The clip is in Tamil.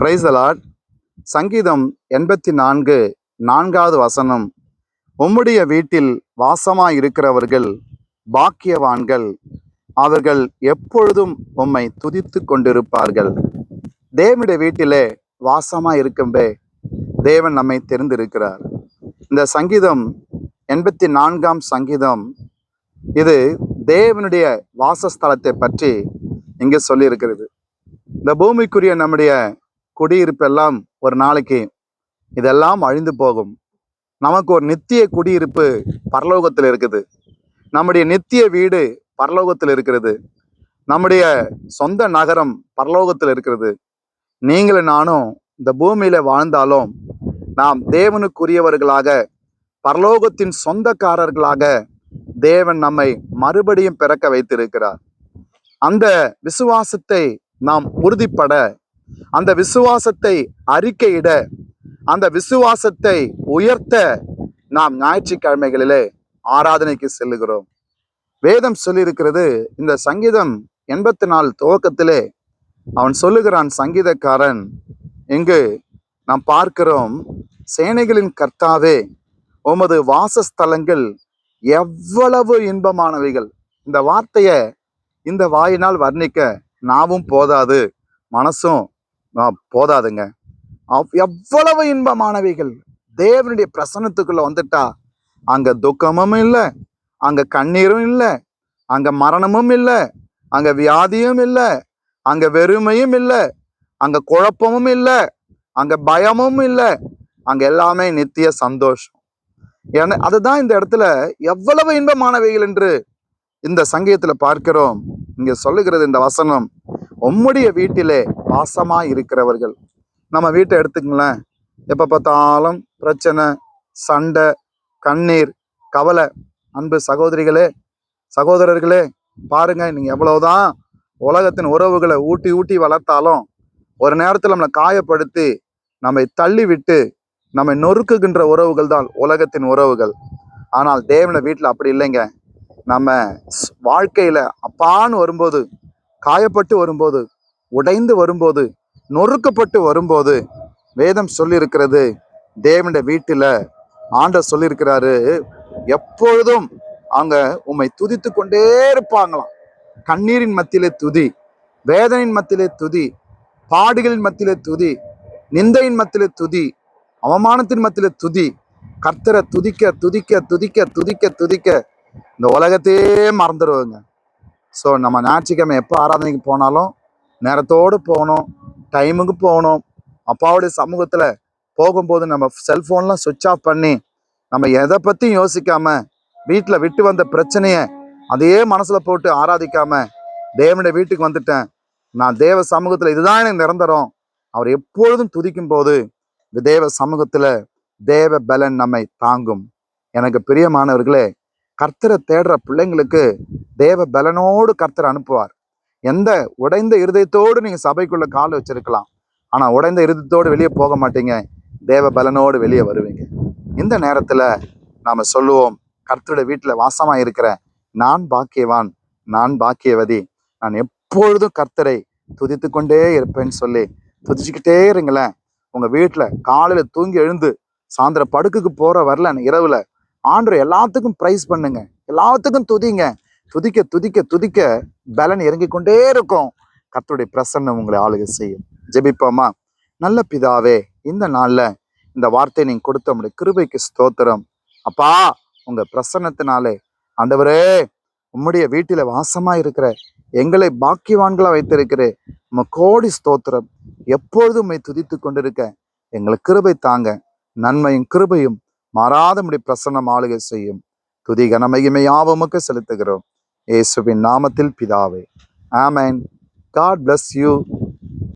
Praise the Lord. சங்கீதம் 84 4வது வசனம். உம்முடைய வீட்டில் வாசமாய் இருக்கிறவர்கள் பாக்கியவான்கள், அவர்கள் எப்பொழுதும் உம்மை துதித்து கொண்டிருப்பார்கள். தேவனுடைய வீட்டிலே வாசமாய் இருக்கும்பே தேவன் நம்மை தெரிந்திருக்கிறார். இந்த சங்கீதம் 84ஆம் சங்கீதம் இது தேவனுடைய வாசஸ்தலத்தை பற்றி இங்கே சொல்லி இருக்கிறது. இந்த பூமிக்குரிய நம்முடைய குடியிருப்பெல்லாம் ஒரு நாளைக்கு இதெல்லாம் அழிந்து போகும். நமக்கு ஒரு நித்திய குடியிருப்பு பரலோகத்தில் இருக்குது. நம்முடைய நித்திய வீடு பரலோகத்தில் இருக்கிறது. நம்முடைய சொந்த நகரம் பரலோகத்தில் இருக்கிறது. நீங்களும் நானும் இந்த பூமியில வாழ்ந்தாலும் நாம் தேவனுக்குரியவர்களாக, பரலோகத்தின் சொந்தக்காரர்களாக தேவன் நம்மை மறுபடியும் பிறக்க வைத்திருக்கிறார். அந்த விசுவாசத்தை நாம் உறுதிப்பட, அந்த விசுவாசத்தை அறிக்கையிட, அந்த விசுவாசத்தை உயர்த்த நாம் ஞாயிற்றுக்கிழமைகளிலே ஆராதனைக்கு செல்லுகிறோம். வேதம் சொல்லியிருக்கிறது. இந்த சங்கீதம் 84 துவக்கத்திலே அவன் சொல்லுகிறான், சங்கீதக்காரன், இங்கு நாம் பார்க்கிறோம், சேனைகளின் கர்த்தாவே, உமது வாசஸ்தலங்கள் எவ்வளவு இன்பமானவைகள். இந்த வார்த்தையை இந்த வாயினால் வர்ணிக்க நாவும் போதாது, மனசும் போதாதுங்க. எவ்வளவு இன்பமானவைகள். தேவனுடைய பிரசன்னத்துக்குள்ள வந்துட்டா அங்க துக்கமும் இல்லை, அங்க கண்ணீரும் இல்லை, அங்க மரணமும் இல்லை, அங்க வியாதியும் இல்லை, அங்க வெறுமையும் இல்லை, அங்க குழப்பமும் இல்லை, அங்க பயமும் இல்லை, அங்க எல்லாமே நித்திய சந்தோஷம். ஏன்னா அதுதான் இந்த இடத்துல எவ்வளவு இன்பமானவைகள் என்று இந்த சங்கீதத்துல பார்க்கிறோம். இங்க சொல்லுகிறது இந்த வசனம், உம்முடைய வீட்டிலே வாசமாய் இருக்கிறவர்கள். நம்ம வீட்டை எடுத்துக்கங்களேன், எப்ப பார்த்தாலும் பிரச்சனை, சண்டை, கண்ணீர், கவலை. அன்பு சகோதரிகளே, சகோதரர்களே, பாருங்க, நீங்க எவ்வளவுதான் உலகத்தின் உறவுகளை ஊட்டி ஊட்டி வளர்த்தாலும் ஒரு நேரத்தில் நம்மளை காயப்படுத்தி நம்மை தள்ளி விட்டு நம்மை நொறுக்குகின்ற உறவுகள் தான் உலகத்தின் உறவுகள். ஆனால் தேவன வீட்டில் அப்படி இல்லைங்க. நம்ம வாழ்க்கையில அப்பான்னு வரும்போது, காயப்பட்டு வரும்போது, உடைந்து வரும்போது, நொறுக்கப்பட்டு வரும்போது, வேதம் சொல்லியிருக்கிறது, தேவனுடைய வீட்டில் ஆண்டவர் சொல்லியிருக்கிறாரு, எப்பொழுதும் அங்க உம்மை துதித்து கொண்டே இருப்பாங்களாம். கண்ணீரின் மத்தியிலே துதி, வேதனையின் மத்தியிலே துதி, பாடுகளின் மத்தியிலே துதி, நிந்தையின் மத்தியிலே துதி, அவமானத்தின் மத்தியிலே துதி. கர்த்தரை துதிக்க துதிக்க துதிக்க துதிக்க துதிக்க இந்த உலகத்தையே மறந்துடுவாங்க. ஸோ நம்ம ஞாயிற்றுக்கிழமை எப்போ ஆராதனைக்கு போனாலும் நேரத்தோடு போகணும், டைமுக்கு போகணும். அப்பாவுடைய சமூகத்தில் போகும்போது நம்ம செல்ஃபோன்லாம் சுவிட்ச் ஆஃப் பண்ணி நம்ம எதை பற்றியும் யோசிக்காம, வீட்டில் விட்டு வந்த பிரச்சனையை அதையே மனசில் போட்டு ஆராதிக்காம, தேவனுடைய வீட்டுக்கு வந்துட்டேன், நான் தேவ சமூகத்தில் இதுதான் எனக்கு நிரந்தரம், அவர் எப்பொழுதும் துதிக்கும் போது தேவ சமூகத்தில் தேவ பலன் நம்மை தாங்கும். எனக்கு பிரியமானவர்களே, கர்த்தரை தேடுற பிள்ளைங்களுக்கு தேவ பலனோடு கர்த்தர் அனுப்புவார். எந்த உடைந்த இருதயத்தோடு நீங்க சபைக்குள்ள கால் வச்சிருக்கலாம், ஆனா உடைந்த இருதயத்தோடு வெளியே போக மாட்டீங்க, தேவ பலனோடு வெளியே வருவீங்க. இந்த நேரத்துல நாம சொல்லுவோம், கர்த்தருடைய வீட்டுல வாசமா இருக்கிற நான் பாக்கியவான், நான் பாக்கியவதி, நான் எப்பொழுதும் கர்த்தரை துதித்து கொண்டே இருப்பேன்னு சொல்லி துதிச்சுக்கிட்டே இருங்களேன். உங்க வீட்டுல காலையில தூங்கி எழுந்து சாயந்தரம் படுக்குக்கு போற வரல இரவுல ஆண்டவர் எல்லாத்துக்கும் பிரைஸ் பண்ணுங்க, எல்லாத்துக்கும் துதிங்க. துதிக்க துதிக்க துதிக்க பலன் இறங்கி கொண்டே இருக்கும். கர்த்தருடைய பிரசன்னம் உங்களை ஆளுகை செய்யும். ஜெபிப்போமா. நல்ல பிதாவே, இந்த நாள்ல இந்த வார்த்தையை நீங்க கொடுத்த உங்களுடைய கிருபைக்கு ஸ்தோத்திரம். அப்பா, உங்க பிரசன்னத்தினாலே ஆண்டவரே, உம்முடைய வீட்டில வாசமா இருக்கிற எங்களை பாக்கியவான்களா வைத்திருக்கிறேன். உங்க கோடி ஸ்தோத்திரம். எப்பொழுதும் உம்மை துதித்து கொண்டிருக்க எங்களுக்கு கிருபை தாங்க. நன்மையும் கிருபையும் மாறாத உம்முடைய பிரசன்னம் ஆளுகை செய்யும். துதி கனமகிமை யாவுமக்கு செலுத்துகிறோம். இயேசுவின் நாமத்தில் பிதாவே, ஆமென். God bless you.